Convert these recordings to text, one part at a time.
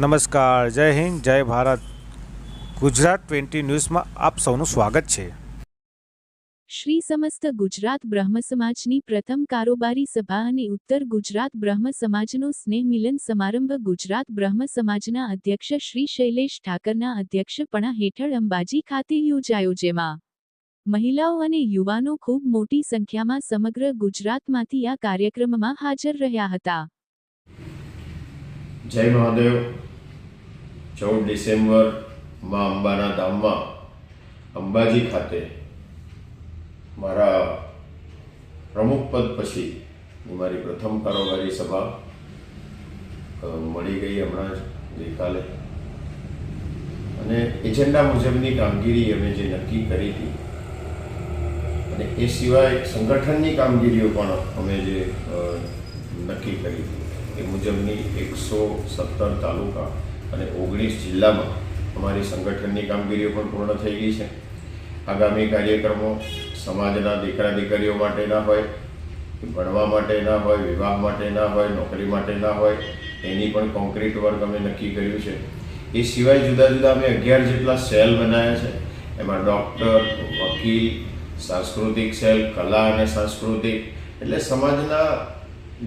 નમસ્કાર, જય હિન્દ, જય ભારત. ગુજરાત 20 ન્યૂઝમાં આપ સૌનું સ્વાગત છે. શ્રી સમસ્ત ગુજરાત બ્રહ્મ સમાજની પ્રથમ કારોબારી સભા અને ઉત્તર ગુજરાત બ્રહ્મ સમાજનો સ્નેહ મિલન સમારંભ ગુજરાત બ્રહ્મ સમાજના અધ્યક્ષ શ્રી શૈલેષ ઠાકરના અધ્યક્ષપણા હેઠળ અંબાજી ખાતે યોજાયો, જેમાં મહિલાઓ અને યુવાનો ખૂબ મોટી સંખ્યામાં સમગ્ર ગુજરાતમાંથી આ કાર્યક્રમમાં હાજર રહ્યા હતા. જય મહાદેવ. 14 ડિસેમ્બર માં અંબાના ધામમાં અંબાજી ખાતે મારા પ્રમુખ પદ પછી મારી પ્રથમ કારોબારી સભા મળી ગઈ હમણાં જ ગઈકાલે, અને એજન્ડા મુજબની કામગીરી અમે જે નક્કી કરી હતી અને એ સિવાય સંગઠનની કામગીરીઓ પણ અમે જે નક્કી કરી હતી એ મુજબની 117 તાલુકા અને 19 જિલ્લામાં અમારી સંગઠનની કામગીરીઓ પણ પૂર્ણ થઈ ગઈ છે. આગામી કાર્યક્રમો સમાજના દીકરા દીકરીઓ માટેના હોય, ભણવા માટેના હોય, વિવાહ માટેના હોય, નોકરી માટેના હોય, એની પણ કોન્ક્રીટ વર્ક અમે નક્કી કર્યું છે. એ સિવાય જુદા જુદા અમે 11 જેટલા સેલ બનાવ્યા છે. એમાં ડૉક્ટર, વકીલ, સાંસ્કૃતિક સેલ, કલા અને સાંસ્કૃતિક, એટલે સમાજના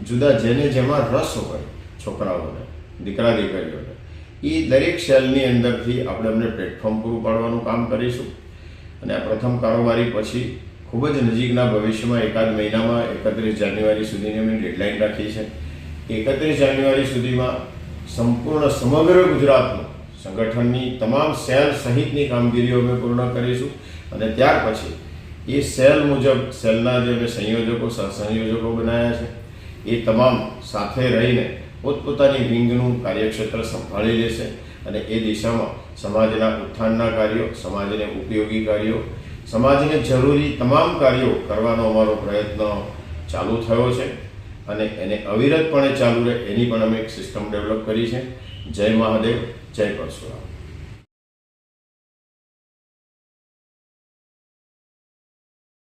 જુદા જેને જેમાં રસ હોય છોકરાઓને, દીકરા દીકરીઓને, એ દરેક સેલની અંદરથી આપણે અમને પ્લેટફોર્મ પૂરું પાડવાનું કામ કરીશું. અને આ પ્રથમ કારોબારી પછી ખૂબ જ નજીકના ભવિષ્યમાં એકાદ મહિનામાં 31 જાન્યુઆરી સુધીની અમે ડેડલાઇન રાખી છે. 31 જાન્યુઆરી સુધીમાં સંપૂર્ણ સમગ્ર ગુજરાતનું સંગઠનની તમામ સેલ સહિતની કામગીરીઓ અમે પૂર્ણ કરીશું. અને ત્યાર પછી એ સેલ મુજબ સેલના જે અમે સંયોજકો, સહસંયોજકો બનાવ્યા છે એ તમામ સાથે રહીને પોતપોતાની વિંગનું કાર્યક્ષેત્ર સંભાળી લેશે અને એ દિશામાં સમાજના ઉત્થાનના કાર્યો, સમાજને ઉપયોગી કાર્યો, સમાજને જરૂરી તમામ કાર્યો કરવાનો અમારો પ્રયત્ન ચાલુ થયો છે અને એને અવિરતપણે ચાલુ રહે એની પણ અમે એક સિસ્ટમ ડેવલપ કરી છે. જય મહાદેવ, જય પરશુરામ.